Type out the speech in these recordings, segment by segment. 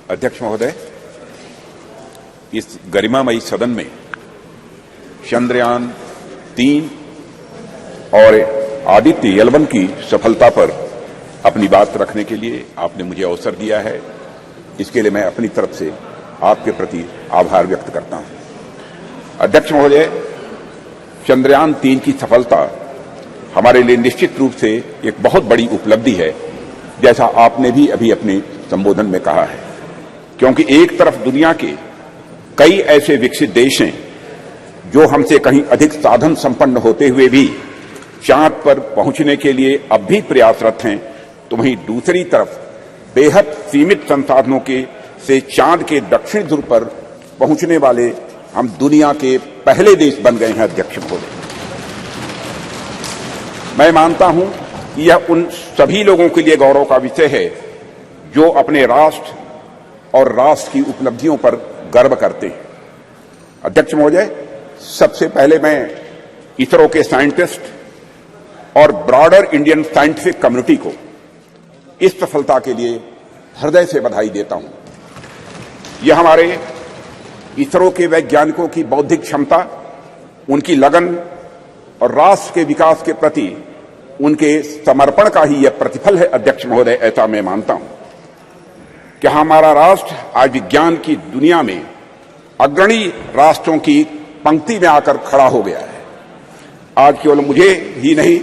अध्यक्ष महोदय, इस गरिमामयी सदन में चंद्रयान 3 और आदित्य L1 की सफलता पर अपनी बात रखने के लिए आपने मुझे अवसर दिया है। इसके लिए मैं अपनी तरफ से आपके प्रति आभार व्यक्त करता हूं। अध्यक्ष महोदय, चंद्रयान 3 की सफलता हमारे लिए निश्चित रूप से एक बहुत बड़ी उपलब्धि है, जैसा आपने भी अभी अपने संबोधन में कहा है, क्योंकि एक तरफ दुनिया के कई ऐसे विकसित देश हैं जो हमसे कहीं अधिक साधन संपन्न होते हुए भी चांद पर पहुंचने के लिए अब भी प्रयासरत हैं, तो वहीं दूसरी तरफ बेहद सीमित संसाधनों से चांद के दक्षिण ध्रुव पर पहुंचने वाले हम दुनिया के पहले देश बन गए हैं। अध्यक्ष महोदय, मैं मानता हूं कि यह उन सभी लोगों के लिए गौरव का विषय है जो अपने राष्ट्र और राष्ट्र की उपलब्धियों पर गर्व करते हैं। अध्यक्ष महोदय, सबसे पहले मैं इसरो के साइंटिस्ट और ब्रॉडर इंडियन साइंटिफिक कम्युनिटी को इस सफलता के लिए हृदय से बधाई देता हूं। यह हमारे इसरो के वैज्ञानिकों की बौद्धिक क्षमता, उनकी लगन और राष्ट्र के विकास के प्रति उनके समर्पण का ही यह प्रतिफल है। अध्यक्ष महोदय, ऐसा मैं मानता हूं कि हमारा राष्ट्र आज विज्ञान की दुनिया में अग्रणी राष्ट्रों की पंक्ति में आकर खड़ा हो गया है। आज केवल मुझे ही नहीं,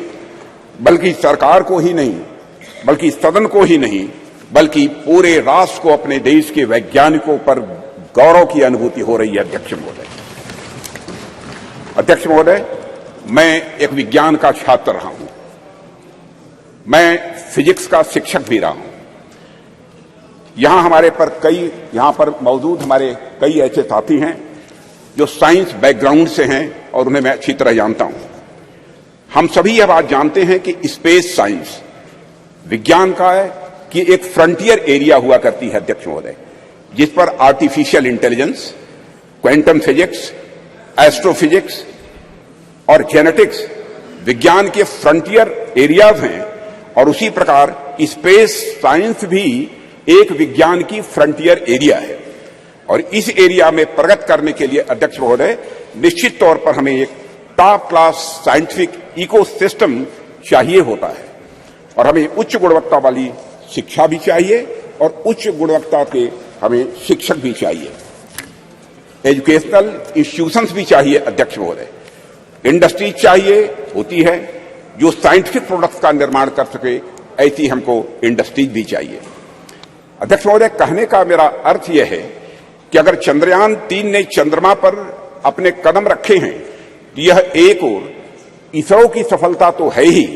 बल्कि सरकार को ही नहीं, बल्कि सदन को ही नहीं, बल्कि पूरे राष्ट्र को अपने देश के वैज्ञानिकों पर गौरव की अनुभूति हो रही है। अध्यक्ष महोदय, मैं एक विज्ञान का छात्र रहा हूं, मैं फिजिक्स का शिक्षक भी रहा हूं। यहां पर मौजूद हमारे कई ऐसे साथी हैं जो साइंस बैकग्राउंड से हैं और उन्हें मैं अच्छी तरह जानता हूं। हम सभी यह बात जानते हैं कि स्पेस साइंस विज्ञान का है कि एक फ्रंटियर एरिया हुआ करती है। अध्यक्ष महोदय, जिस पर artificial intelligence, quantum physics, astrophysics और जेनेटिक्स विज्ञान के फ्रंटियर एरियाज हैं, और उसी प्रकार स्पेस साइंस भी एक विज्ञान की फ्रंटियर एरिया है। और इस एरिया में प्रगति करने के लिए अध्यक्ष महोदय, निश्चित तौर पर हमें एक टॉप क्लास साइंटिफिक इकोसिस्टम चाहिए होता है, और हमें उच्च गुणवत्ता वाली शिक्षा भी चाहिए और उच्च गुणवत्ता के हमें शिक्षक भी चाहिए, एजुकेशनल इंस्टीट्यूशंस भी चाहिए। अध्यक्ष महोदय, इंडस्ट्री चाहिए होती है जो साइंटिफिक प्रोडक्ट्स का निर्माण कर सके, ऐसी हमको इंडस्ट्रीज भी चाहिए। अध्यक्ष महोदय, कहने का मेरा अर्थ यह है कि अगर चंद्रयान 3 ने चंद्रमा पर अपने कदम रखे हैं, तो यह एक और इसरो की सफलता तो है ही,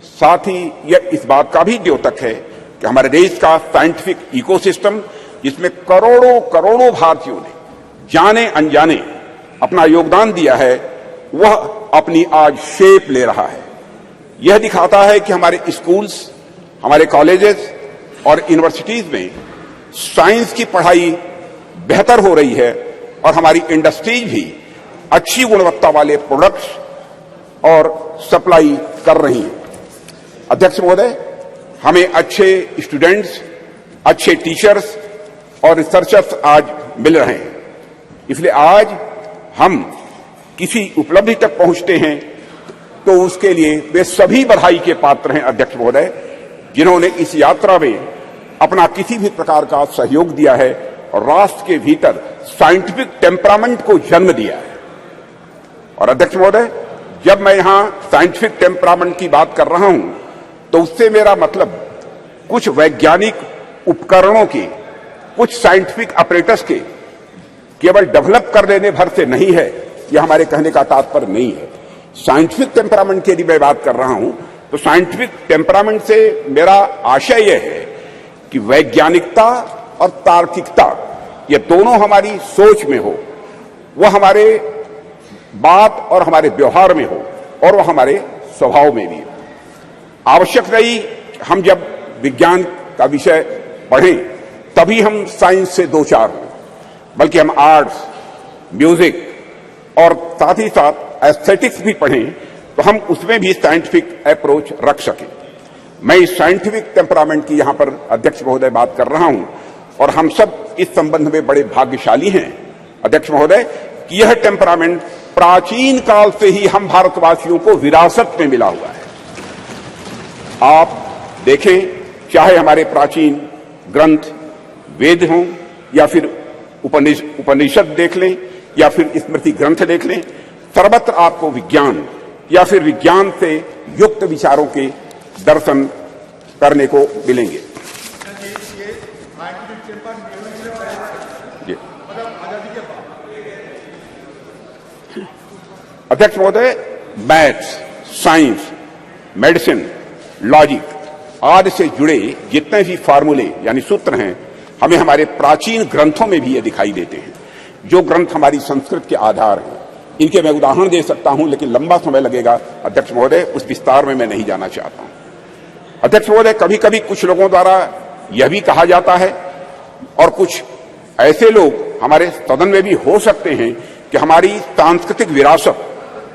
साथ ही यह इस बात का भी द्योतक है कि हमारे देश का साइंटिफिक इकोसिस्टम, जिसमें करोड़ों करोड़ों भारतीयों ने जाने अनजाने अपना योगदान दिया है, वह अपनी आज शेप ले रहा है। यह दिखाता है कि हमारे स्कूल्स, हमारे कॉलेजेस और यूनिवर्सिटीज में साइंस की पढ़ाई बेहतर हो रही है और हमारी इंडस्ट्रीज भी अच्छी गुणवत्ता वाले प्रोडक्ट्स और सप्लाई कर रही हैं। अध्यक्ष महोदय, हमें अच्छे स्टूडेंट्स, अच्छे टीचर्स और रिसर्चर्स आज मिल रहे हैं, इसलिए आज हम किसी उपलब्धि तक पहुंचते हैं तो उसके लिए वे सभी बधाई के पात्र हैं। अध्यक्ष महोदय, जिन्होंने इस यात्रा में अपना किसी भी प्रकार का सहयोग दिया है और राष्ट्र के भीतर साइंटिफिक टेम्परामेंट को जन्म दिया है। और अध्यक्ष महोदय, जब मैं यहां साइंटिफिक टेम्परामेंट की बात कर रहा हूं, तो उससे मेरा मतलब कुछ वैज्ञानिक उपकरणों के, कुछ साइंटिफिक ऑपरेटर्स के केवल डेवलप कर लेने भर से नहीं है, यह हमारे कहने का तात्पर्य नहीं है। साइंटिफिक टेम्परामेंट की मैं बात कर रहा हूं, तो साइंटिफिक टेम्परामेंट से मेरा आशय यह है कि वैज्ञानिकता और तार्किकता ये दोनों हमारी सोच में हो, वह हमारे बात और हमारे व्यवहार में हो, और वह हमारे स्वभाव में भी हो। आवश्यक नहीं हम जब विज्ञान का विषय पढ़ें तभी हम साइंस से दो चार हों, बल्कि हम आर्ट्स, म्यूजिक और साथ ही साथ एस्थेटिक्स भी पढ़ें तो हम उसमें भी साइंटिफिक अप्रोच रख सकें। मैं इस साइंटिफिक टेम्परामेंट की यहां पर अध्यक्ष महोदय बात कर रहा हूं, और हम सब इस संबंध में बड़े भाग्यशाली हैं अध्यक्ष महोदय कि यह टेम्परामेंट प्राचीन काल से ही हम भारतवासियों को विरासत में मिला हुआ है। आप देखें, चाहे हमारे प्राचीन ग्रंथ वेद हों या फिर उपनिषद देख लें या फिर स्मृति ग्रंथ देख लें, सर्वत्र आपको विज्ञान या फिर विज्ञान से युक्त विचारों के दर्शन करने को मिलेंगे। अध्यक्ष महोदय, मैथ्स, साइंस, मेडिसिन, लॉजिक आदि से जुड़े जितने भी फार्मूले यानी सूत्र हैं, हमें हमारे प्राचीन ग्रंथों में भी ये दिखाई देते हैं, जो ग्रंथ हमारी संस्कृत के आधार हैं। इनके मैं उदाहरण दे सकता हूं, लेकिन लंबा समय लगेगा अध्यक्ष महोदय, उस विस्तार में मैं नहीं जाना चाहता हूं। अध्यक्ष महोदय, कभी कभी कुछ लोगों द्वारा यह भी कहा जाता है और कुछ ऐसे लोग हमारे सदन में भी हो सकते हैं कि हमारी सांस्कृतिक विरासत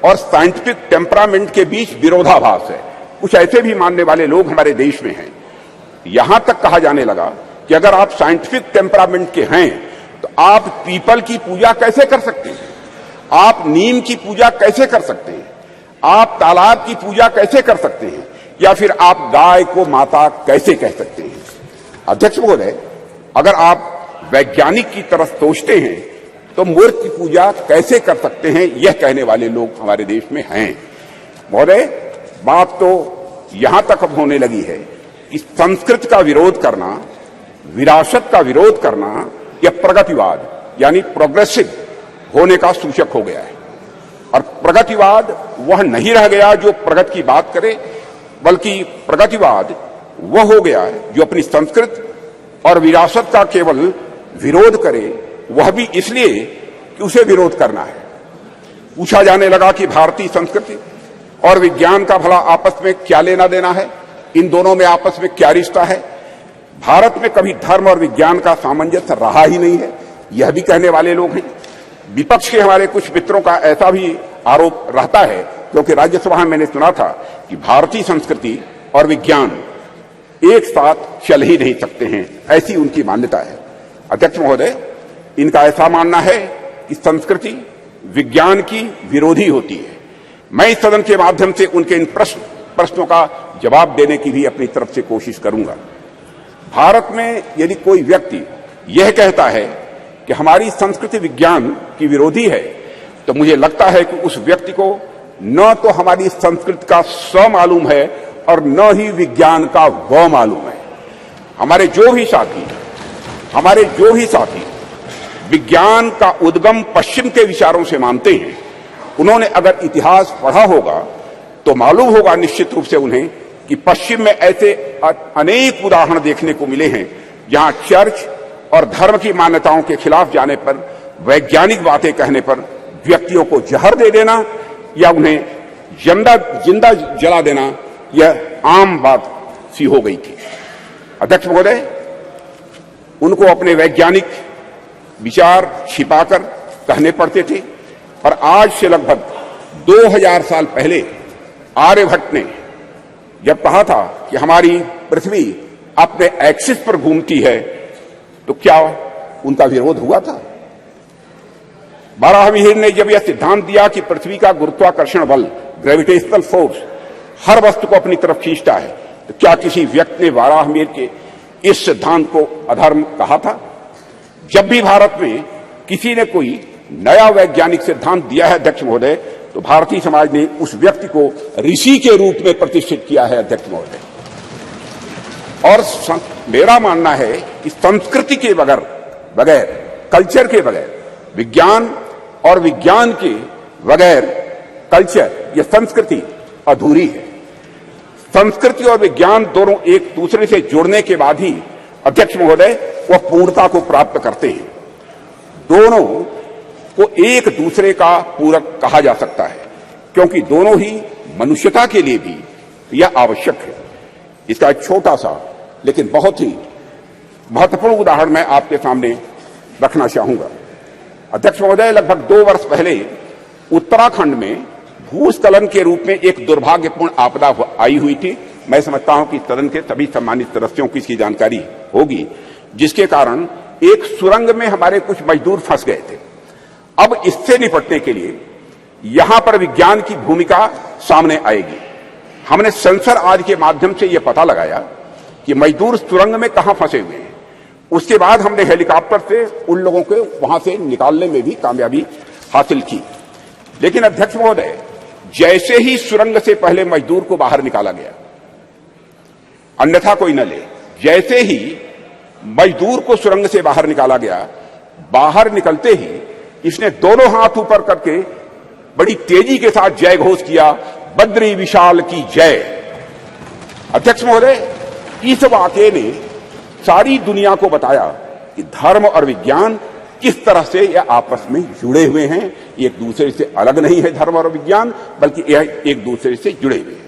और साइंटिफिक टेम्परामेंट के बीच विरोधाभास है। कुछ ऐसे भी मानने वाले लोग हमारे देश में हैं। यहां तक कहा जाने लगा कि अगर आप साइंटिफिक टेम्परामेंट के हैं तो आप पीपल की पूजा कैसे कर सकते हैं, आप नीम की पूजा कैसे कर सकते हैं, आप तालाब की पूजा कैसे कर सकते हैं, या फिर आप गाय को माता कैसे कह सकते हैं। अध्यक्ष महोदय, अगर आप वैज्ञानिक की तरफ सोचते हैं तो मूर्ति की पूजा कैसे कर सकते हैं, यह कहने वाले लोग हमारे देश में हैं। महोदय, बात तो यहां तक अब होने लगी है कि संस्कृत का विरोध करना, विरासत का विरोध करना, यह प्रगतिवाद यानी प्रोग्रेसिव होने का सूचक हो गया है। और प्रगतिवाद वह नहीं रह गया जो प्रगति की बात करे, बल्कि प्रगतिवाद वह हो गया जो अपनी संस्कृत और विरासत का केवल विरोध करे, वह भी इसलिए कि उसे विरोध करना है। पूछा जाने लगा कि भारतीय संस्कृति और विज्ञान का भला आपस में क्या लेना देना है, इन दोनों में आपस में क्या रिश्ता है। भारत में कभी धर्म और विज्ञान का सामंजस्य रहा ही नहीं है, यह भी कहने वाले लोग हैं। विपक्ष के हमारे कुछ मित्रों का ऐसा भी आरोप रहता है, क्योंकि राज्यसभा में मैंने सुना था कि भारतीय संस्कृति और विज्ञान एक साथ चल ही नहीं सकते हैं, ऐसी उनकी मान्यता है। अध्यक्ष महोदय, इनका ऐसा मानना है कि संस्कृति विज्ञान की विरोधी होती है। मैं इस सदन के माध्यम से उनके इन प्रश्नों का जवाब देने की भी अपनी तरफ से कोशिश करूंगा। भारत में यदि कोई व्यक्ति यह कहता है कि हमारी संस्कृति विज्ञान की विरोधी है, तो मुझे लगता है कि उस व्यक्ति को न तो हमारी संस्कृति का स मालूम है और न ही विज्ञान का व मालूम है। हमारे जो ही साथी विज्ञान का उद्गम पश्चिम के विचारों से मानते हैं, उन्होंने अगर इतिहास पढ़ा होगा तो मालूम होगा निश्चित रूप से उन्हें कि पश्चिम में ऐसे अनेक उदाहरण देखने को मिले हैं जहां चर्च और धर्म की मान्यताओं के खिलाफ जाने पर, वैज्ञानिक बातें कहने पर व्यक्तियों को जहर दे देना या उन्हें जिंदा जला देना यह आम बात सी हो गई थी। अध्यक्ष महोदय, उनको अपने वैज्ञानिक विचार छिपाकर कहने पड़ते थे, और आज से लगभग 2000 साल पहले आर्यभट्ट ने जब कहा था कि हमारी पृथ्वी अपने एक्सिस पर घूमती है, तो क्या उनका विरोध हुआ था? बाराहमीर ने जब यह सिद्धांत दिया कि पृथ्वी का गुरुत्वाकर्षण बल, ग्रेविटेशनल फोर्स, हर वस्तु को अपनी तरफ खींचता है, तो क्या किसी व्यक्ति ने बाराहमीर के इस सिद्धांत को अधर्म कहा था? जब भी भारत में किसी ने कोई नया वैज्ञानिक सिद्धांत दिया है अध्यक्ष महोदय, तो भारतीय समाज ने उस व्यक्ति को ऋषि के रूप में प्रतिष्ठित किया है अध्यक्ष महोदय। और मेरा मानना है कि संस्कृति के बगैर कल्चर के बगैर, विज्ञान और विज्ञान के बगैर कल्चर या संस्कृति अधूरी है। संस्कृति और विज्ञान दोनों एक दूसरे से जुड़ने के बाद ही अध्यक्ष महोदय वह पूर्णता को प्राप्त करते हैं। दोनों को एक दूसरे का पूरक कहा जा सकता है, क्योंकि दोनों ही मनुष्यता के लिए भी यह आवश्यक है। इसका एक छोटा सा लेकिन बहुत ही महत्वपूर्ण उदाहरण मैं आपके सामने रखना चाहूंगा। अध्यक्ष महोदय, लगभग 2 वर्ष पहले उत्तराखंड में भूस्खलन के रूप में एक दुर्भाग्यपूर्ण आपदा आई हुई थी। मैं समझता हूं कि सदन के सभी सम्मानित सदस्यों को इसकी जानकारी होगी, जिसके कारण एक सुरंग में हमारे कुछ मजदूर फंस गए थे। अब इससे निपटने के लिए यहां पर विज्ञान की भूमिका सामने आएगी। हमने सेंसर आज के माध्यम से यह पता लगाया कि मजदूर सुरंग में कहां फंसे हुए हैं। उसके बाद हमने हेलीकॉप्टर से उन लोगों को वहां से निकालने में भी कामयाबी हासिल की। लेकिन अध्यक्ष महोदय, जैसे ही सुरंग से पहले मजदूर को बाहर निकाला गया, अन्यथा कोई न ले, जैसे ही मजदूर को सुरंग से बाहर निकाला गया, बाहर निकलते ही इसने दोनों हाथ ऊपर करके बड़ी तेजी के साथ जय घोष किया, बद्री विशाल की जय। अध्यक्ष महोदय, इस वाकये ने सारी दुनिया को बताया कि धर्म और विज्ञान किस तरह से यह आपस में जुड़े हुए हैं। एक दूसरे से अलग नहीं है धर्म और विज्ञान, बल्कि यह एक दूसरे से जुड़े हुए हैं।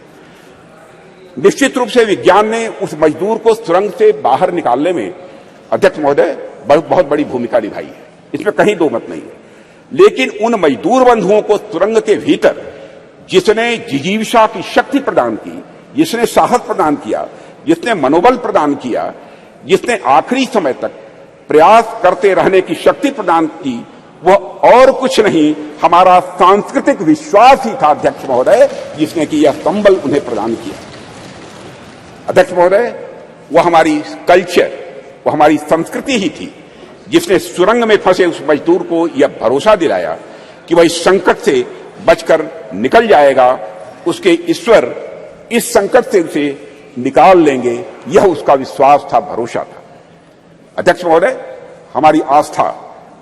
निश्चित रूप से विज्ञान ने उस मजदूर को सुरंग से बाहर निकालने में, अध्यक्ष महोदय, बहुत बड़ी भूमिका निभाई है, इसमें कहीं दो मत नहीं है। लेकिन उन मजदूर बंधुओं को सुरंग के भीतर जिसने जिजीविषा की शक्ति प्रदान की, जिसने साहस प्रदान किया, जिसने मनोबल प्रदान किया, जिसने आखिरी समय तक प्रयास करते रहने की शक्ति प्रदान की, वह और कुछ नहीं, हमारा सांस्कृतिक विश्वास ही था अध्यक्ष महोदय, जिसने कि यह संबल उन्हें प्रदान किया। अध्यक्ष महोदय, वह हमारी कल्चर, वह हमारी संस्कृति ही थी जिसने सुरंग में फंसे उस मजदूर को यह भरोसा दिलाया कि वह इस संकट से बचकर निकल जाएगा, उसके ईश्वर इस संकट से उसे निकाल लेंगे, यह उसका विश्वास था, भरोसा था। अध्यक्ष महोदय, हमारी आस्था,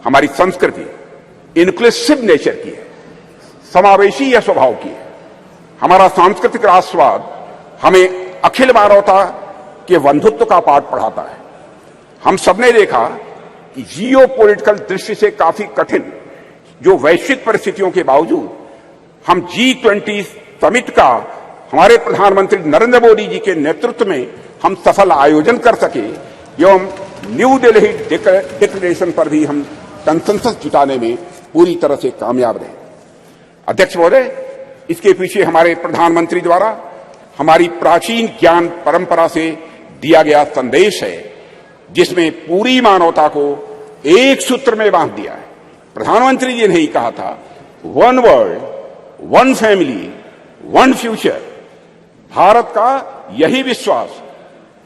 हमारी संस्कृति इनक्लूसिव नेचर की है, समावेशी यह स्वभाव की है। हमारा सांस्कृतिक राष्ट्रवाद हमें अखिल मानवता के बंधुत्व का पाठ पढ़ाता है। हम सबने देखा कि जियो पॉलिटिकल दृष्टि से काफी कठिन जो वैश्विक परिस्थितियों के बावजूद हम G20 समिट का हमारे प्रधानमंत्री नरेंद्र मोदी जी के नेतृत्व में हम सफल आयोजन कर सके एवं न्यू दिल्ली डिक्लेरेशन पर भी हम कंसेंसस जुटाने में पूरी तरह से कामयाब रहे। अध्यक्ष महोदय, इसके पीछे हमारे प्रधानमंत्री द्वारा हमारी प्राचीन ज्ञान परंपरा से दिया गया संदेश है, जिसमें पूरी मानवता को एक सूत्र में बांध दिया है। प्रधानमंत्री जी ने ही कहा था, one world, one family, one future. Bharat का यही विश्वास,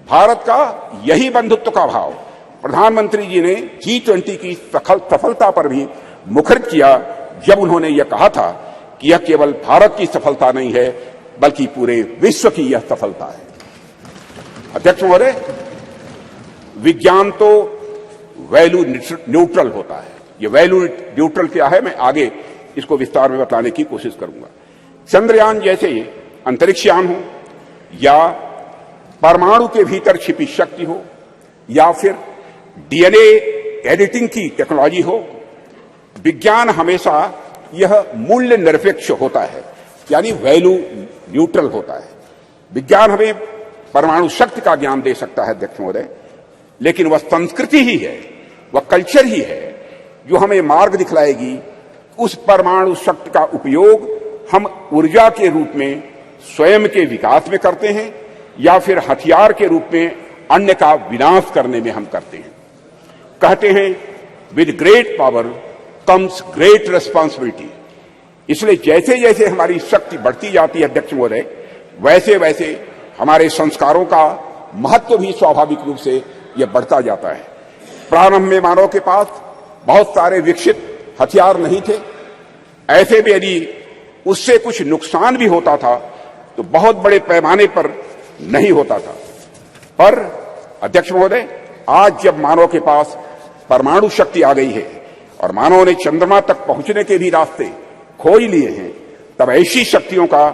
भारत का यही बंधुत्व का भाव प्रधानमंत्री जी ने G20 की सफलता पर भी मुखरित किया, जब उन्होंने यह कहा था कि यह केवल भारत की सफलता नहीं है, बल्कि पूरे विश्व की यह सफलता है। अध्यक्ष महोदय, विज्ञान तो वैल्यू न्यूट्रल होता है। यह वैल्यू न्यूट्रल क्या है, मैं आगे इसको विस्तार में बताने की कोशिश करूंगा। चंद्रयान जैसे अंतरिक्ष यान हो, या परमाणु के भीतर छिपी शक्ति हो, या फिर डीएनए एडिटिंग की टेक्नोलॉजी हो, विज्ञान हमेशा यह मूल्य निरपेक्ष होता है, यानी वैल्यू न्यूट्रल होता है। विज्ञान हमें परमाणु शक्ति का ज्ञान दे सकता है अध्यक्ष महोदय, लेकिन वह संस्कृति ही है, वह कल्चर ही है जो हमें मार्ग दिखलाएगी उस परमाणु शक्ति का उपयोग हम ऊर्जा के रूप में स्वयं के विकास में करते हैं, या फिर हथियार के रूप में अन्य का विनाश करने में हम करते हैं। कहते हैं, with great power comes great responsibility. इसलिए जैसे जैसे हमारी शक्ति बढ़ती जाती है अध्यक्ष महोदय, वैसे वैसे हमारे संस्कारों का महत्व भी स्वाभाविक रूप से यह बढ़ता जाता है। प्रारंभ में मानव के पास बहुत सारे विकसित हथियार नहीं थे, ऐसे में यदि उससे कुछ नुकसान भी होता था तो बहुत बड़े पैमाने पर नहीं होता था। पर अध्यक्ष महोदय, आज जब मानव के पास परमाणु शक्ति आ गई है और मानव ने चंद्रमा तक पहुंचने के भी रास्ते खोज लिए हैं, तब ऐसी शक्तियों का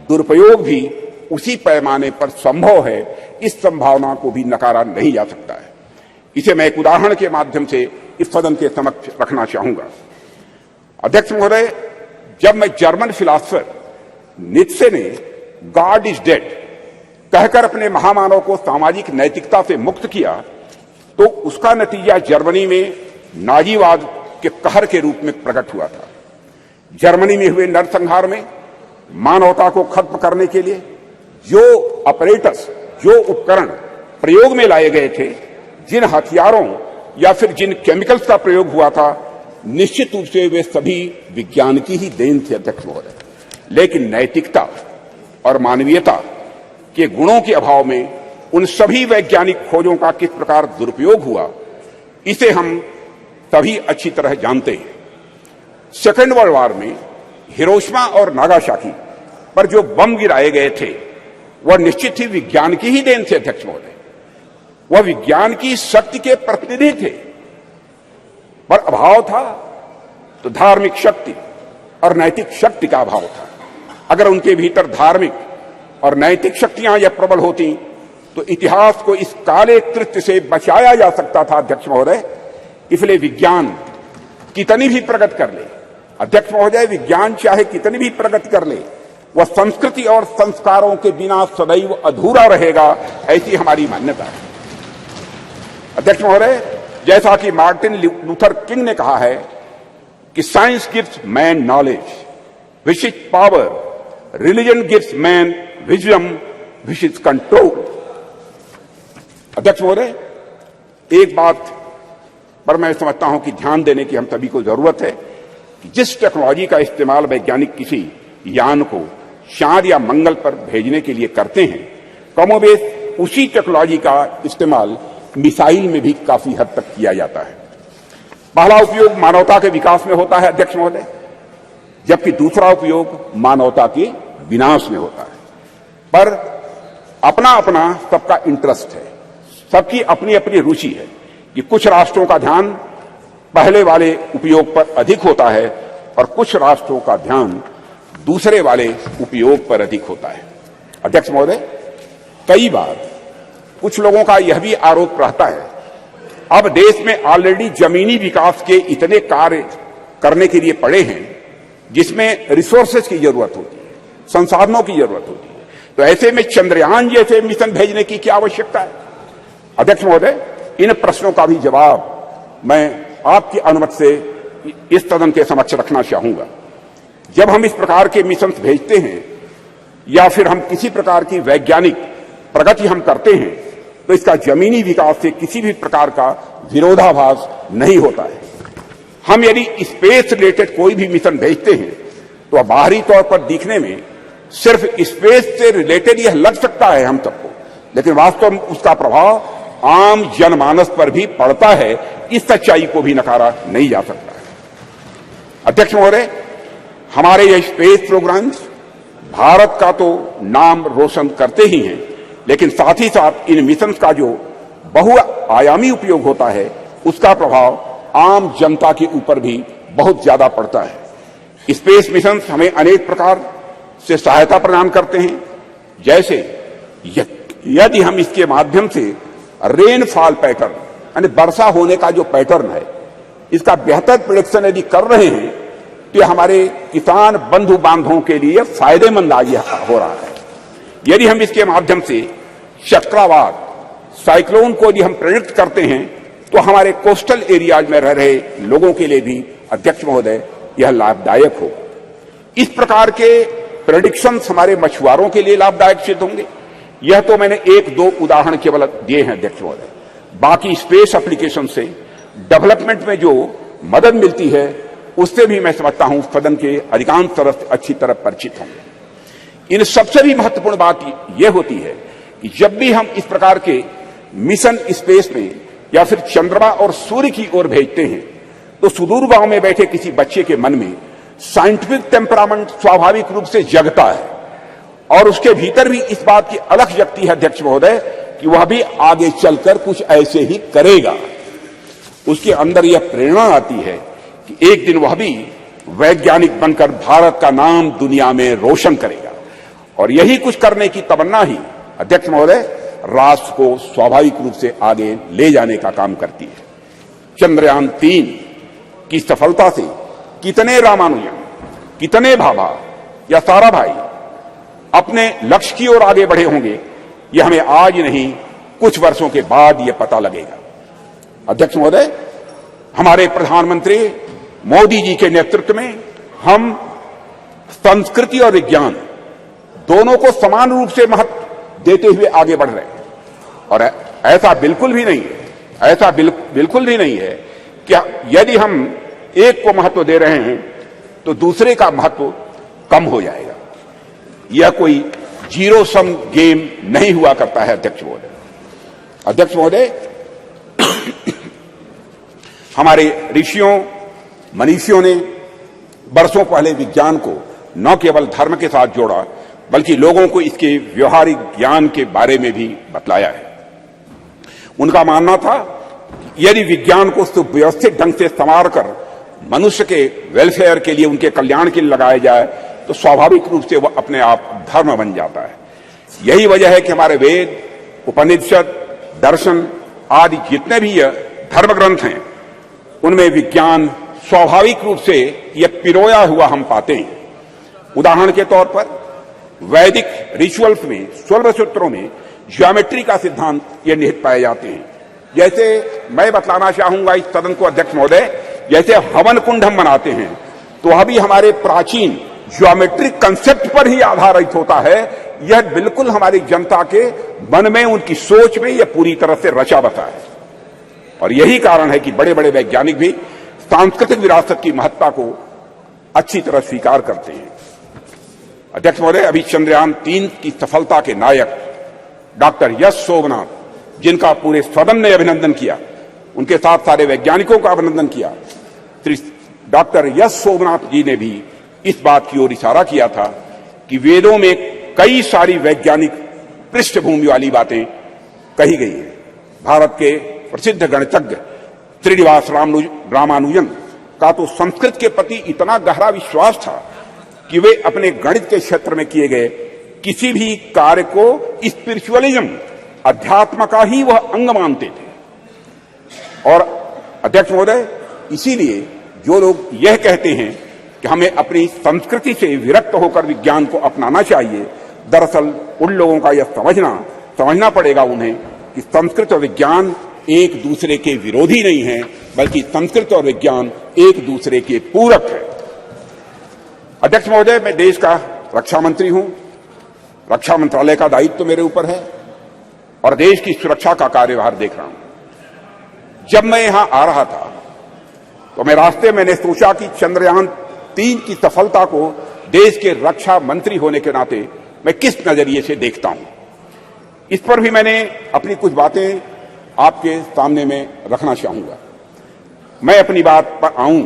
दुरुपयोग भी उसी पैमाने पर संभव है। इस संभावना को भी नकारा नहीं जा सकता है। इसे मैं एक उदाहरण के माध्यम से इस सदन के समक्ष रखना चाहूंगा। अध्यक्ष महोदय, जब मैं जर्मन फिलॉसफर नीत्शे ने गॉड इज डेड कहकर अपने महामानव को सामाजिक नैतिकता से मुक्त किया, तो उसका नतीजा जर्मनी में नाजीवाद के कहर के रूप में प्रकट हुआ था। जर्मनी में हुए नरसंहार में मानवता को खत्म करने के लिए जो अपरेटस, जो उपकरण प्रयोग में लाए गए थे, जिन हथियारों या फिर जिन केमिकल्स का प्रयोग हुआ था, निश्चित रूप से वे सभी विज्ञान की ही देन थे अध्यक्ष महोदय। लेकिन नैतिकता और मानवीयता के गुणों के अभाव में उन सभी वैज्ञानिक खोजों का किस प्रकार दुरुपयोग हुआ, इसे हम सभी अच्छी तरह जानते हैं। सेकेंड वर्ल्ड वॉर में हिरोशिमा और नागासाकी पर जो बम गिराए गए थे, वह निश्चित ही विज्ञान की ही देन थे अध्यक्ष महोदय। वह विज्ञान की शक्ति के प्रतिनिधि थे, पर अभाव था तो धार्मिक शक्ति और नैतिक शक्ति का अभाव था। अगर उनके भीतर धार्मिक और नैतिक शक्तियां या प्रबल होती तो इतिहास को इस काले कृत्य से बचाया जा सकता था अध्यक्ष महोदय। इसलिए विज्ञान कितनी भी प्रगति कर ले अध्यक्ष महोदय, विज्ञान चाहे कितनी भी प्रगति कर ले, वह संस्कृति और संस्कारों के बिना सदैव अधूरा रहेगा, ऐसी हमारी मान्यता है अध्यक्ष महोदय। जैसा कि मार्टिन लूथर किंग ने कहा है कि science gives man knowledge which is power, religion gives man wisdom which is control. अध्यक्ष महोदय, एक बात पर मैं समझता हूं कि ध्यान देने की हम सभी को जरूरत है कि जिस टेक्नोलॉजी का इस्तेमाल वैज्ञानिक किसी यान को चांद या मंगल पर भेजने के लिए करते हैं, कमोबेश उसी टेक्नोलॉजी का इस्तेमाल मिसाइल में भी काफी हद तक किया जाता है। पहला उपयोग मानवता के विकास में होता है अध्यक्ष महोदय, जबकि दूसरा उपयोग मानवता के विनाश में होता है। पर अपना अपना सबका इंटरेस्ट है, सबकी अपनी अपनी रुचि है कि कुछ राष्ट्रों का ध्यान पहले वाले उपयोग पर अधिक होता है और कुछ राष्ट्रों का ध्यान दूसरे वाले उपयोग पर अधिक होता है। अध्यक्ष महोदय, कई बार कुछ लोगों का यह भी आरोप रहता है, अब देश में ऑलरेडी जमीनी विकास के इतने कार्य करने के लिए पड़े हैं जिसमें रिसोर्सेज की जरूरत होती है, संसाधनों की जरूरत होती है, तो ऐसे में चंद्रयान जैसे मिशन भेजने की क्या आवश्यकता है। अध्यक्ष महोदय, इन प्रश्नों का भी जवाब मैं आपकी अनुमति से इस सदन के समक्ष रखना चाहूंगा। जब हम इस प्रकार के मिशन भेजते हैं या फिर हम किसी प्रकार की वैज्ञानिक प्रगति हम करते हैं, तो इसका जमीनी विकास से किसी भी प्रकार का विरोधाभास नहीं होता है। हम यदि स्पेस रिलेटेड कोई भी मिशन भेजते हैं तो बाहरी तौर पर दिखने में सिर्फ स्पेस से रिलेटेड यह लग सकता है हम सबको, लेकिन वास्तव में उसका प्रभाव आम जनमानस पर भी पड़ता है। इस सच्चाई को भी नकारा नहीं जा सकता है। अध्यक्ष महोदय, हमारे ये स्पेस प्रोग्राम्स भारत का तो नाम रोशन करते ही हैं, लेकिन साथ ही साथ इन मिशंस का जो बहुआयामी उपयोग होता है उसका प्रभाव आम जनता के ऊपर भी बहुत ज्यादा पड़ता है। स्पेस मिशंस हमें अनेक प्रकार से सहायता प्रदान करते हैं, जैसे यदि हम इसके माध्यम से रेनफॉल पैटर्न यानी वर्षा होने का जो पैटर्न है इसका बेहतर प्रेडिक्शन यदि कर रहे हैं तो हमारे किसान बंधु बांधवों के लिए फायदेमंद आज हो रहा है। यदि हम इसके माध्यम से चक्रवात, साइक्लोन को यदि हम प्रेडिक्ट करते हैं तो हमारे कोस्टल एरियाज में रह रहे लोगों के लिए भी अध्यक्ष महोदय यह लाभदायक हो। इस प्रकार के प्रेडिक्शंस हमारे मछुआरों के लिए लाभदायक सिद्ध होंगे। यह तो मैंने एक दो उदाहरण केवल दिए हैं अध्यक्ष महोदय। बाकी स्पेस एप्लीकेशन से डेवलपमेंट में जो मदद मिलती है उससे भी मैं समझता हूं सदन के अधिकांश सदस्य अच्छी तरह परिचित होंगे। इन सबसे भी महत्वपूर्ण बात यह होती है कि जब भी हम इस प्रकार के मिशन स्पेस में या फिर चंद्रमा और सूर्य की ओर भेजते हैं तो सुदूर गांव में बैठे किसी बच्चे के मन में साइंटिफिक टेम्परामेंट स्वाभाविक रूप से जगता है और उसके भीतर भी इस बात की अलख जगती है अध्यक्ष महोदय कि वह भी आगे चलकर कुछ ऐसे ही करेगा। उसके अंदर यह प्रेरणा आती है कि एक दिन वह भी वैज्ञानिक बनकर भारत का नाम दुनिया में रोशन करेगा, और यही कुछ करने की तमन्ना ही अध्यक्ष महोदय राष्ट्र को स्वाभाविक रूप से आगे ले जाने का काम करती है। चंद्रयान 3 की सफलता से कितने रामानुजन, कितने भाभा या साराभाई अपने लक्ष्य की ओर आगे बढ़े होंगे, यह हमें आज नहीं कुछ वर्षों के बाद यह पता लगेगा। अध्यक्ष महोदय, हमारे प्रधानमंत्री मोदी जी के नेतृत्व में हम संस्कृति और विज्ञान दोनों को समान रूप से महत्व देते हुए आगे बढ़ रहे हैं, और ऐसा बिल्कुल भी नहीं ऐसा बिल्कुल भी नहीं है कि यदि हम एक को महत्व दे रहे हैं तो दूसरे का महत्व कम हो जाएगा। यह कोई जीरो सम गेम नहीं हुआ करता है। अध्यक्ष महोदय, हमारे ऋषियों मनीषियों ने बरसों पहले विज्ञान को न केवल धर्म के साथ जोड़ा बल्कि लोगों को इसके व्यवहारिक ज्ञान के बारे में भी बतलाया है। उनका मानना था यदि विज्ञान को सुव्यवस्थित ढंग से संवार कर मनुष्य के वेलफेयर के लिए, उनके कल्याण के लिए लगाया जाए तो स्वाभाविक रूप से वह अपने आप धर्म बन जाता है। यही वजह है कि हमारे वेद, उपनिषद, दर्शन आदि जितने भी धर्म ग्रंथ हैं उनमें विज्ञान स्वाभाविक रूप से यह पिरोया हुआ हम पाते हैं। उदाहरण के तौर पर वैदिक रिचुअल्स में, 16 सूत्रों में ज्योमेट्री का सिद्धांत ये निहित पाए जाते हैं। जैसे मैं बतलाना चाहूंगा इस सदन को अध्यक्ष महोदय, जैसे हवन कुंड हम बनाते हैं तो वह भी हमारे प्राचीन ज्योमेट्रिक कंसेप्ट पर ही आधारित होता है। यह बिल्कुल हमारी जनता के मन में, उनकी सोच में यह पूरी तरह से रचा बसा है। और यही कारण है कि बड़े बड़े वैज्ञानिक भी सांस्कृतिक विरासत की महत्ता को अच्छी तरह स्वीकार करते हैं। अध्यक्ष महोदय, अभी चंद्रयान 3 की सफलता के नायक डॉक्टर यश सोमनाथ, जिनका पूरे सदन ने अभिनंदन किया, उनके साथ सारे वैज्ञानिकों का अभिनंदन किया, डॉक्टर यश सोमनाथ जी ने भी इस बात की ओर इशारा किया था कि वेदों में कई सारी वैज्ञानिक पृष्ठभूमि वाली बातें कही गई हैं। भारत के प्रसिद्ध गणितज्ञ श्रीनिवास रामानुजन का तो संस्कृत के प्रति इतना गहरा विश्वास था कि वे अपने गणित के क्षेत्र में किए गए किसी भी कार्य को स्पिरिचुअलिज्म, अध्यात्म का ही वह अंग मानते थे। और अध्यक्ष महोदय, इसीलिए जो लोग यह कहते हैं कि हमें अपनी संस्कृति से विरक्त होकर विज्ञान को अपनाना चाहिए, दरअसल उन लोगों का यह समझना पड़ेगा उन्हें कि संस्कृत और विज्ञान एक दूसरे के विरोधी नहीं है, बल्कि संस्कृत और विज्ञान एक दूसरे के पूरक है। अध्यक्ष महोदय, मैं देश का रक्षा मंत्री हूं, रक्षा मंत्रालय का दायित्व मेरे ऊपर है और देश की सुरक्षा का कार्यभार देख रहा हूं। जब मैं यहां आ रहा था तो मैं रास्ते में मैंने सोचा कि चंद्रयान 3 की सफलता को देश के रक्षा मंत्री होने के नाते मैं किस नजरिए से देखता हूं, इस पर भी मैंने अपनी कुछ बातें आपके सामने में रखना चाहूंगा। मैं अपनी बात पर आऊं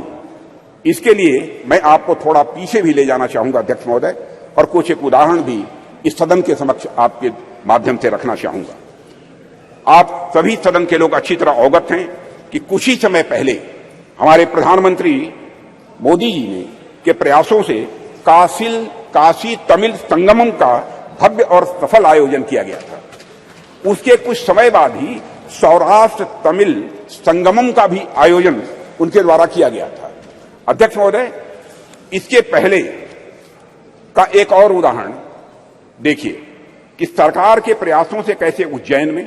इसके लिए मैं आपको थोड़ा पीछे भी ले जाना चाहूंगा अध्यक्ष महोदय, और कुछ एक उदाहरण भी इस सदन के समक्ष आपके माध्यम से रखना चाहूंगा। आप सभी सदन के लोग अच्छी तरह अवगत हैं कि कुछ ही समय पहले हमारे प्रधानमंत्री मोदी जी ने के प्रयासों से काशी तमिल संगमम का भव्य और सफल आयोजन किया गया था। उसके कुछ समय बाद ही सौराष्ट्र तमिल संगमम का भी आयोजन उनके द्वारा किया गया था। अध्यक्ष महोदय, इसके पहले का एक और उदाहरण देखिए कि सरकार के प्रयासों से कैसे उज्जैन में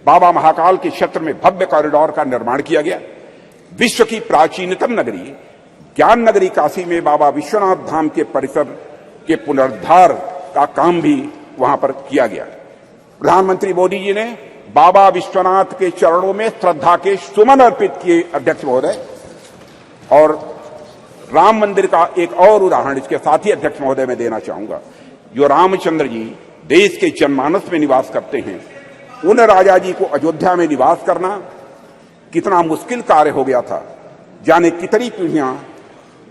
बाबा महाकाल के क्षेत्र में भव्य कॉरिडोर का निर्माण किया गया। विश्व की प्राचीनतम नगरी ज्ञान नगरी काशी में बाबा विश्वनाथ धाम के परिसर के पुनरुद्धार का काम भी वहां पर किया गया। प्रधानमंत्री मोदी जी ने बाबा विश्वनाथ के चरणों में श्रद्धा के सुमन अर्पित किए अध्यक्ष महोदय। और राम मंदिर का एक और उदाहरण इसके साथ ही अध्यक्ष महोदय में देना चाहूंगा। जो रामचंद्र जी देश के जनमानस में निवास करते हैं, उन राजा जी को अयोध्या में निवास करना कितना मुश्किल कार्य हो गया था। जाने कितनी पीढ़ियां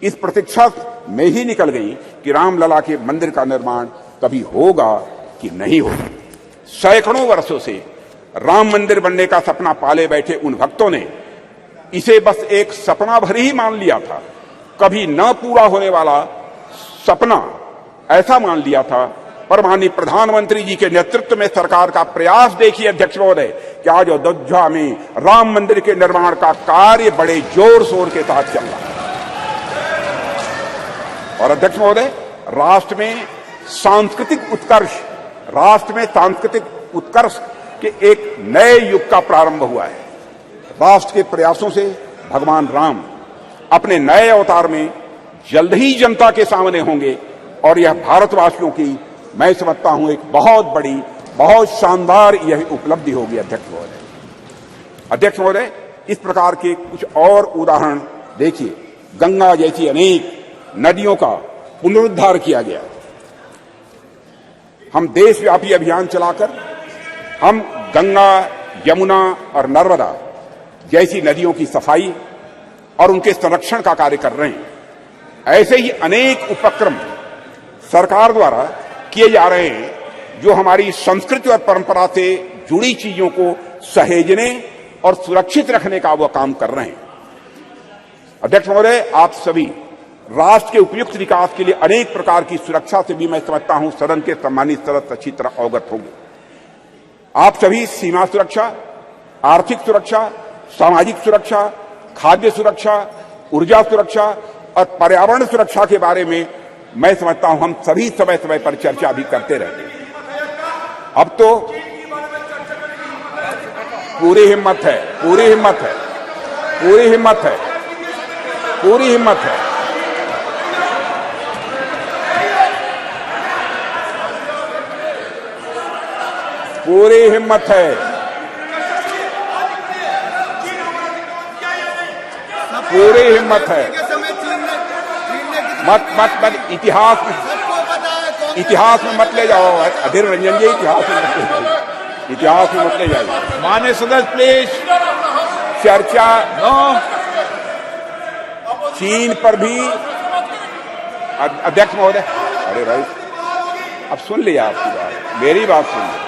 इस प्रतीक्षा में ही निकल गई कि रामलला के मंदिर का निर्माण कभी होगा कि नहीं होगा। सैकड़ों वर्षों से राम मंदिर बनने का सपना पाले बैठे उन भक्तों ने इसे बस एक सपना भर ही मान लिया था, कभी न पूरा होने वाला सपना ऐसा मान लिया था। पर माननीय प्रधानमंत्री जी के नेतृत्व में सरकार का प्रयास देखिए अध्यक्ष महोदय कि आज अयोध्या में राम मंदिर के निर्माण का कार्य बड़े जोर शोर के साथ चल रहा है। और अध्यक्ष महोदय, राष्ट्र में सांस्कृतिक उत्कर्ष के एक नए युग का प्रारंभ हुआ है। राष्ट्र के प्रयासों से भगवान राम अपने नए अवतार में जल्द ही जनता के सामने होंगे और यह भारतवासियों की, मैं समझता हूं, एक बहुत बड़ी, बहुत शानदार यह उपलब्धि होगी अध्यक्ष महोदय। अध्यक्ष महोदय, इस प्रकार के कुछ और उदाहरण देखिए। गंगा जैसी अनेक नदियों का पुनरुद्धार किया गया। हम देशव्यापी अभियान चलाकर हम गंगा, यमुना और नर्मदा जैसी नदियों की सफाई और उनके संरक्षण का कार्य कर रहे हैं। ऐसे ही अनेक उपक्रम सरकार द्वारा किए जा रहे हैं जो हमारी संस्कृति और परंपरा से जुड़ी चीजों को सहेजने और सुरक्षित रखने का वो काम कर रहे हैं। अध्यक्ष महोदय, आप सभी राष्ट्र के उपयुक्त विकास के लिए अनेक प्रकार की सुरक्षा से भी मैं समझता हूं सदन के सम्मानित सदस्य अच्छी तरह अवगत होंगे। आप सभी सीमा सुरक्षा, आर्थिक सुरक्षा, सामाजिक सुरक्षा, खाद्य सुरक्षा, ऊर्जा सुरक्षा और पर्यावरण सुरक्षा के बारे में मैं समझता हूं हम सभी समय समय पर चर्चा भी करते रहते हैं। अब तो पूरी हिम्मत है, पूरी हिम्मत है, पूरी हिम्मत है, पूरी हिम्मत है। पूरी हिम्मत है, पूरी हिम्मत है। मत मत मत इतिहास में मत ले जाओ अधीर रंजन जी, इतिहास में मत ले जाइए। माननीय सदस्य प्लीज चर्चा चीन पर भी। अध्यक्ष महोदय, अरे भाई अब सुन लिया आपकी बात, मेरी बात सुन ली।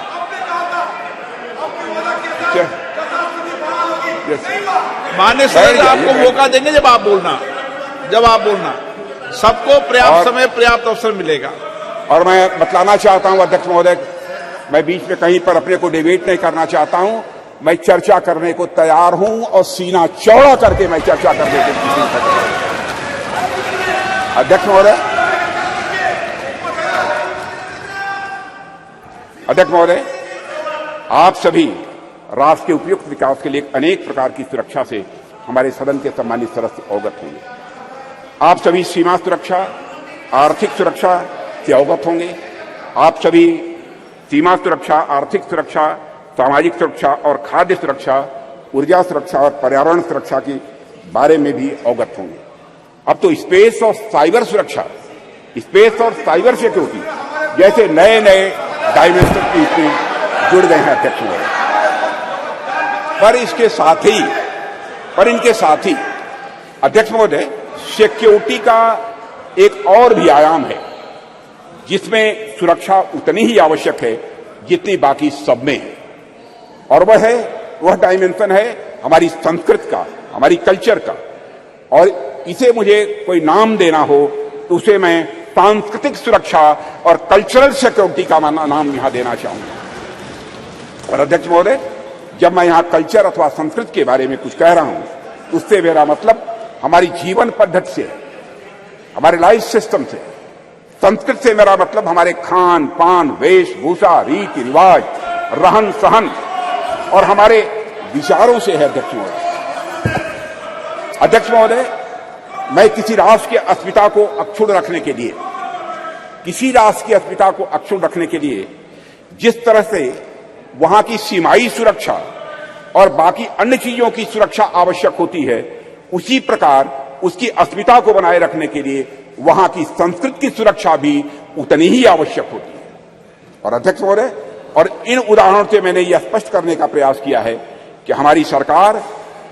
माननीय सदस्य आपको मौका देंगे जब आप बोलना, सबको पर्याप्त समय पर्याप्त अवसर मिलेगा। और मैं बतलाना चाहता हूं अध्यक्ष महोदय, मैं बीच में कहीं पर अपने को डिबेट नहीं करना चाहता हूं। मैं चर्चा करने को तैयार हूं और सीना चौड़ा करके मैं चर्चा करने के लिए। अध्यक्ष महोदय, आप सभी राष्ट्र के उपयुक्त विकास के लिए अनेक प्रकार की सुरक्षा से हमारे सदन के सम्मानित सदस्य अवगत होंगे। आप सभी सीमा सुरक्षा, आर्थिक सुरक्षा से अवगत होंगे। आप सभी सीमा सुरक्षा, आर्थिक सुरक्षा, सामाजिक सुरक्षा और खाद्य सुरक्षा, ऊर्जा सुरक्षा और पर्यावरण सुरक्षा के बारे में भी अवगत होंगे। अब तो स्पेस और साइबर सुरक्षा, स्पेस और साइबर सिक्योरिटी जैसे नए नए डायमेंशन इसमें जुड़ गए हैं अध्यक्ष महोदय। पर इनके साथ ही अध्यक्ष महोदय, सिक्योरिटी का एक और भी आयाम है जिसमें सुरक्षा उतनी ही आवश्यक है जितनी बाकी सब में है, और वह डायमेंशन है हमारी संस्कृति का, हमारी कल्चर का। और इसे मुझे कोई नाम देना हो तो उसे मैं सांस्कृतिक सुरक्षा और कल्चरल सिक्योरिटी का नाम यहां देना चाहूंगा। और अध्यक्ष महोदय, जब मैं यहां कल्चर अथवा संस्कृति के बारे में कुछ कह रहा हूं तो उससे मेरा मतलब हमारी जीवन पद्धति से, हमारे लाइफ सिस्टम से। संस्कृति से मेरा मतलब हमारे खान पान, वेशभूषा, रीति रिवाज, रहन सहन और हमारे विचारों से है। अध्यक्ष महोदय, मैं किसी राष्ट्र की अस्मिता को अक्षुण्ण रखने के लिए जिस तरह से वहां की सीमाई सुरक्षा और बाकी अन्य चीजों की सुरक्षा आवश्यक होती है, उसी प्रकार उसकी अस्मिता को बनाए रखने के लिए वहां की संस्कृति की सुरक्षा भी उतनी ही आवश्यक होती है। और अध्यक्ष महोदय, और इन उदाहरणों से मैंने यह स्पष्ट करने का प्रयास किया है कि हमारी सरकार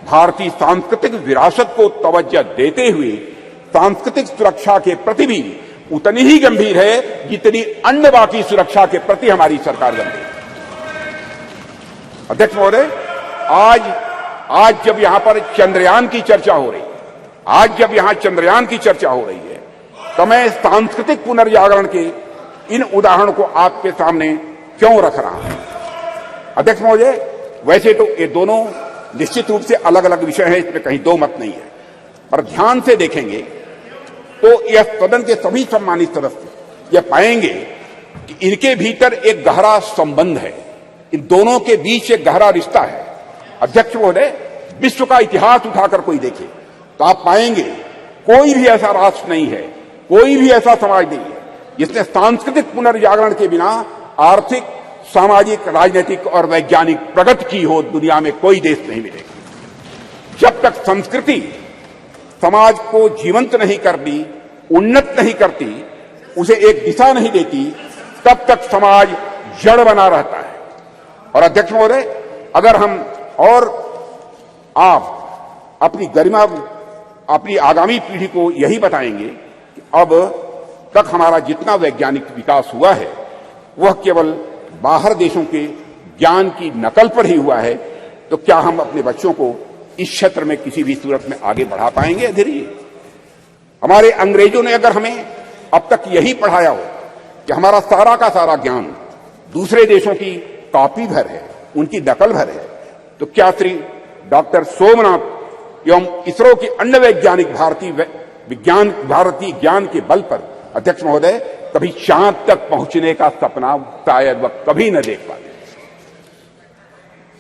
भारतीय सांस्कृतिक विरासत को तवज्जो देते हुए सांस्कृतिक सुरक्षा के प्रति भी उतनी ही गंभीर है जितनी अन्य बाकी सुरक्षा के प्रति हमारी सरकार गंभीर है। अध्यक्ष महोदय, आज जब यहां पर चंद्रयान की चर्चा हो रही है, तो मैं सांस्कृतिक पुनर्जागरण के इन उदाहरणों को आपके सामने क्यों रख रहा हूं। अध्यक्ष महोदय, वैसे तो ये दोनों निश्चित रूप से अलग अलग विषय हैं, इसमें कहीं दो मत नहीं है, पर ध्यान से देखेंगे तो यह सदन के सभी सम्मानित सदस्य यह पाएंगे कि इनके भीतर एक गहरा संबंध है, इन दोनों के बीच एक गहरा रिश्ता है। अध्यक्ष महोदय, विश्व का इतिहास उठाकर कोई देखे तो आप पाएंगे कोई भी ऐसा राष्ट्र नहीं है, कोई भी ऐसा समाज नहीं है जिसने सांस्कृतिक पुनर्जागरण के बिना आर्थिक, सामाजिक, राजनीतिक और वैज्ञानिक प्रगति की हो दुनिया में कोई देश नहीं मिलेगा। जब तक संस्कृति समाज को जीवंत नहीं करती, उन्नत नहीं करती, उसे एक दिशा नहीं देती, तब तक समाज जड़ बना रहता है। और अध्यक्ष महोदय, अगर हम और आप अपनी गरिमा, अपनी आगामी पीढ़ी को यही बताएंगे कि अब तक हमारा जितना वैज्ञानिक विकास हुआ है वह केवल बाहर देशों के ज्ञान की नकल पर ही हुआ है, तो क्या हम अपने बच्चों को इस क्षेत्र में किसी भी सूरत में आगे बढ़ा पाएंगे? धीरे हमारे अंग्रेजों ने अगर हमें अब तक यही पढ़ाया हो कि हमारा सारा का सारा ज्ञान दूसरे देशों की कॉपी भर है, उनकी नकल भर है, तो क्या श्री डॉक्टर सोमनाथ एवं इसरो के अन्य वैज्ञानिक भारतीय ज्ञान के बल पर अध्यक्ष महोदय कभी चांद तक पहुंचने का सपना शायद वह कभी न देख पाते?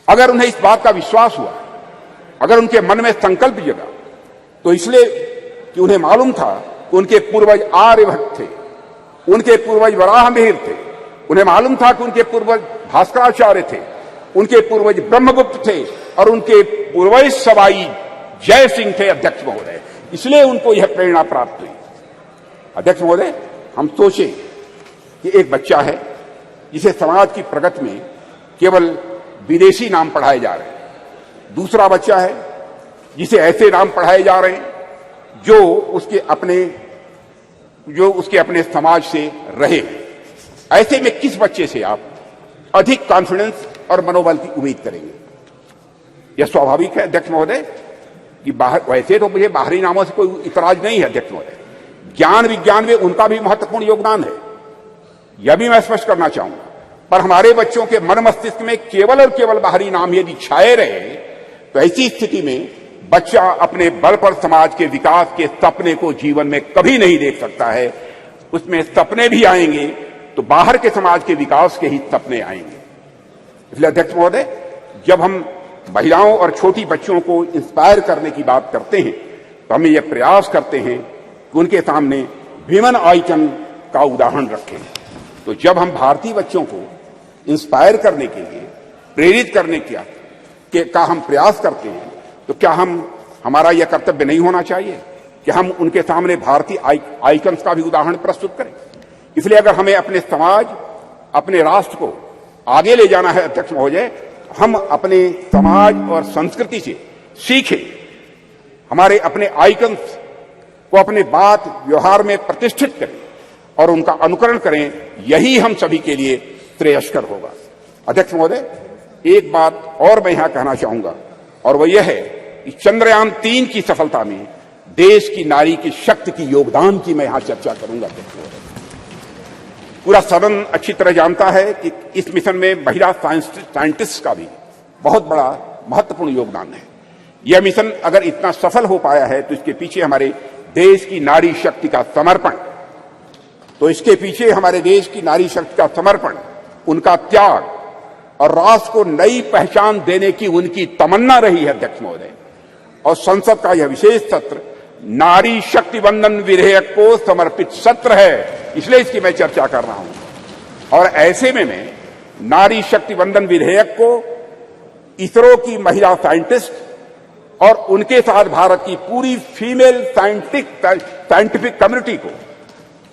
अगर उन्हें इस बात का विश्वास हुआ, अगर उनके मन में संकल्प जगा, तो इसलिए कि उन्हें मालूम था कि उनके पूर्वज आर्यभट्ट थे, उनके पूर्वज वराहमिहिर थे, उन्हें मालूम था कि उनके पूर्वज भास्कराचार्य थे, उनके पूर्वज ब्रह्मगुप्त थे और उनके पूर्वज सवाई जय सिंह थे। अध्यक्ष महोदय, इसलिए उनको यह प्रेरणा प्राप्त हुई। अध्यक्ष महोदय, हम सोचें कि एक बच्चा है जिसे समाज की प्रगति में केवल विदेशी नाम पढ़ाए जा रहे हैं, दूसरा बच्चा है जिसे ऐसे नाम पढ़ाए जा रहे हैं जो उसके अपने समाज से रहे। ऐसे में किस बच्चे से आप अधिक कॉन्फिडेंस और मनोबल की उम्मीद करेंगे? यह स्वाभाविक है अध्यक्ष महोदय कि वैसे तो मुझे बाहरी नामों से कोई इतराज नहीं है अध्यक्ष महोदय, ज्ञान विज्ञान में उनका भी महत्वपूर्ण योगदान है, यह भी मैं स्पष्ट करना चाहूंगा। पर हमारे बच्चों के मन मस्तिष्क में केवल और केवल बाहरी नाम यदि छाए रहे, तो ऐसी स्थिति में बच्चा अपने बल पर समाज के विकास के सपने को जीवन में कभी नहीं देख सकता है। उसमें सपने भी आएंगे तो बाहर के समाज के विकास के ही सपने आएंगे। इसलिए अध्यक्ष महोदय, जब हम महिलाओं और छोटी बच्चियों को इंस्पायर करने की बात करते हैं तो हमें यह प्रयास करते हैं कि उनके सामने विमेन आइकन का उदाहरण रखें। तो जब हम भारतीय बच्चों को इंस्पायर करने के लिए, प्रेरित करने का हम प्रयास करते हैं, तो क्या हमारा यह कर्तव्य नहीं होना चाहिए कि हम उनके सामने भारतीय आइकन्स का भी उदाहरण प्रस्तुत करें? इसलिए अगर हमें अपने समाज, अपने राष्ट्र को आगे ले जाना है अध्यक्ष महोदय, हम अपने समाज और संस्कृति से सीखें, हमारे अपने आइकन्स को अपने बात व्यवहार में प्रतिष्ठित करें और उनका अनुकरण करें। यही हम सभी के लिए श्रेयस्कर होगा। अध्यक्ष महोदय, एक बात और मैं यहां कहना चाहूंगा और वह यह है कि चंद्रयान 3 की सफलता में देश की नारी की शक्ति की योगदान की मैं यहां चर्चा करूंगा। पूरा सदन अच्छी तरह जानता है कि इस मिशन में महिला साइंटिस्ट का भी बहुत बड़ा महत्वपूर्ण योगदान है। यह मिशन अगर इतना सफल हो पाया है तो इसके पीछे हमारे देश की नारी शक्ति का समर्पण, उनका त्याग और राष्ट्र को नई पहचान देने की उनकी तमन्ना रही है अध्यक्ष महोदय। और संसद का यह विशेष सत्र नारी शक्ति वंदन विधेयक को समर्पित सत्र है, इसलिए इसकी मैं चर्चा कर रहा हूं। और ऐसे में मैं नारी शक्ति वंदन विधेयक को इसरो की महिला साइंटिस्ट और उनके साथ भारत की पूरी फीमेल साइंटिफिक कम्युनिटी को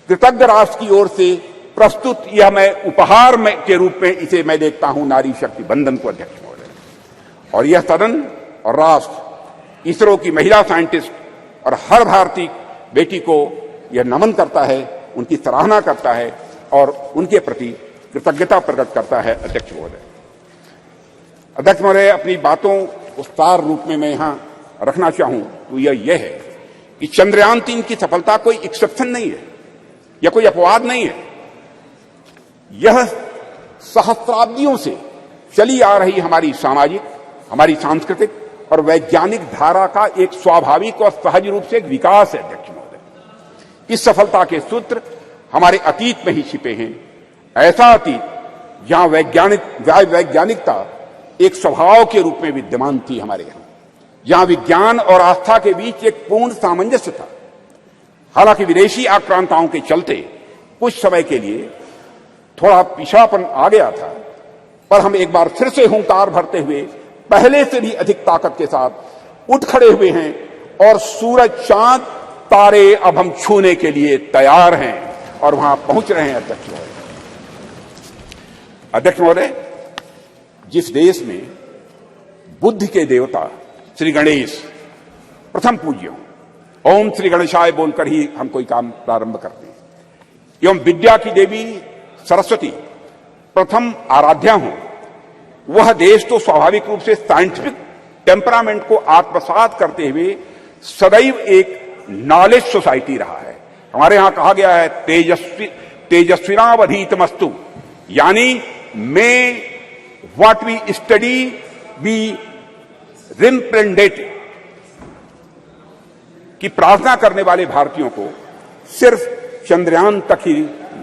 कृतज्ञ राष्ट्र की ओर से प्रस्तुत यह मैं उपहार के रूप में इसे मैं देखता हूं नारी शक्ति वंदन को अध्यक्ष महोदय। और यह सदन और राष्ट्र इसरो की महिला साइंटिस्ट और हर भारतीय बेटी को यह नमन करता है, उनकी सराहना करता है और उनके प्रति कृतज्ञता प्रकट करता है अध्यक्ष महोदय। अध्यक्ष महोदय, अपनी बातों को सार रूप में मैं यहां रखना चाहूं तो यह है कि चंद्रयान 3 की सफलता कोई एक्सेप्शन नहीं है या कोई अपवाद नहीं है। यह सहस्राब्दियों से चली आ रही हमारी सामाजिक, हमारी सांस्कृतिक और वैज्ञानिक धारा का एक स्वाभाविक और सहज रूप से एक विकास है अध्यक्ष महोदय। इस सफलता के सूत्र हमारे अतीत में ही छिपे हैं। ऐसा अतीत जहां वैज्ञानिकता एक स्वभाव के रूप में विद्यमान थी हमारे यहां, जहां विज्ञान और आस्था के बीच एक पूर्ण सामंजस्य था। हालांकि विदेशी आक्रांताओं के चलते कुछ समय के लिए थोड़ा पिछड़ापन आ गया था, पर हम एक बार फिर से हुंकार भरते हुए पहले से भी अधिक ताकत के साथ उठ खड़े हुए हैं और सूरज, चांद, तारे अब हम छूने के लिए तैयार हैं और वहां पहुंच रहे हैं। अध्यक्ष महोदय, जिस देश में बुद्धि के देवता श्री गणेश प्रथम पूज्य हों, ओम श्री गणेशाय बोलकर ही हम कोई काम प्रारंभ करते हैं, एवं विद्या की देवी सरस्वती प्रथम आराध्या हों, वह देश तो स्वाभाविक रूप से साइंटिफिक टेम्परामेंट को आत्मसात करते हुए सदैव एक नॉलेज सोसाइटी रहा है। हमारे यहां कहा गया है तेजस्विनावधीतमस्तु, यानी may what we study be representative, कि प्रार्थना करने वाले भारतीयों को सिर्फ चंद्रयान तक ही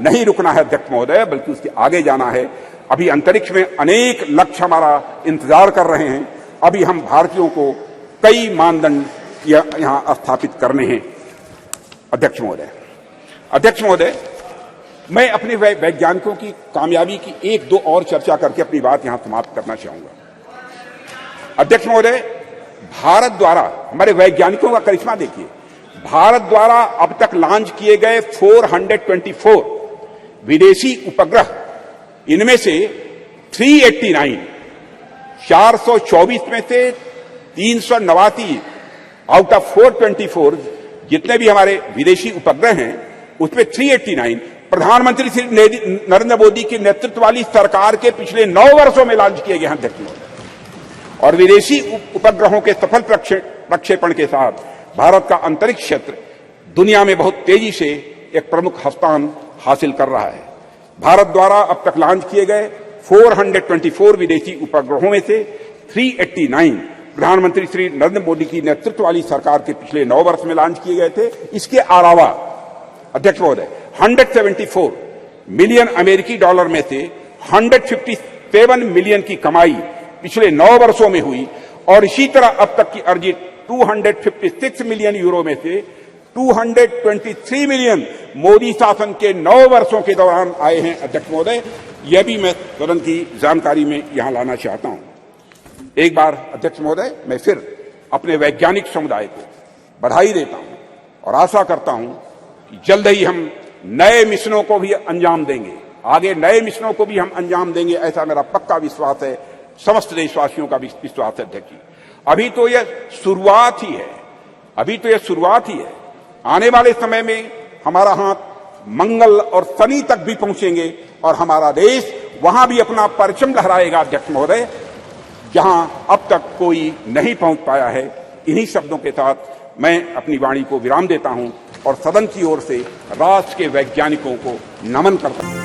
नहीं रुकना है अध्यक्ष महोदय, बल्कि उसके आगे जाना है। अभी अंतरिक्ष में अनेक लक्ष्य हमारा इंतजार कर रहे हैं। अभी हम भारतीयों को कई मानदंड यहां स्थापित करने हैं। अध्यक्ष महोदय, मैं अपने वैज्ञानिकों की कामयाबी की एक दो और चर्चा करके अपनी बात यहां समाप्त करना चाहूंगा। अध्यक्ष महोदय, भारत द्वारा हमारे वैज्ञानिकों का करिश्मा देखिए। भारत द्वारा अब तक लॉन्च किए गए 424 विदेशी उपग्रह, इनमें से 389 424 में से 389 आउट ऑफ 424 जितने भी हमारे विदेशी उपग्रह हैं, उसमें 389 प्रधानमंत्री श्री नरेंद्र मोदी के नेतृत्व वाली सरकार के पिछले 9 वर्षों में लॉन्च किए गए हैं अध्यक्ष महोदय। और विदेशी उपग्रहों के सफल प्रक्षेपण के साथ भारत का अंतरिक्ष क्षेत्र दुनिया में बहुत तेजी से एक प्रमुख स्थान हासिल कर रहा है। भारत द्वारा अब तक लॉन्च किए गए 424 विदेशी उपग्रहों में से 389 प्रधानमंत्री श्री नरेंद्र मोदी की नेतृत्व वाली सरकार के पिछले 9 वर्ष में लॉन्च किए गए थे। इसके अलावा अध्यक्ष महोदय 174 मिलियन अमेरिकी डॉलर में से 157 मिलियन की कमाई पिछले 9 वर्षों में हुई, और इसी तरह अब तक की अर्जित 256 मिलियन यूरो में से 223 मिलियन मोदी शासन के 9 वर्षों के दौरान आए हैं। अध्यक्ष महोदय, यह भी मैं सदन की जानकारी में यहां लाना चाहता हूं। एक बार अध्यक्ष महोदय, मैं फिर अपने वैज्ञानिक समुदाय को बधाई देता हूं और आशा करता हूं कि जल्द ही हम नए मिशनों को भी अंजाम देंगे, आगे नए मिशनों को भी हम अंजाम देंगे, ऐसा मेरा पक्का विश्वास है, समस्त देशवासियों का विश्वास है। अध्यक्ष जी, अभी तो यह शुरुआत ही है, आने वाले समय में हमारा हाथ मंगल और शनि तक भी पहुंचेंगे और हमारा देश वहां भी अपना परचम लहराएगा अध्यक्ष महोदय, जहां अब तक कोई नहीं पहुंच पाया है। इन्हीं शब्दों के साथ मैं अपनी वाणी को विराम देता हूं और सदन की ओर से राष्ट्र के वैज्ञानिकों को नमन करता हूं।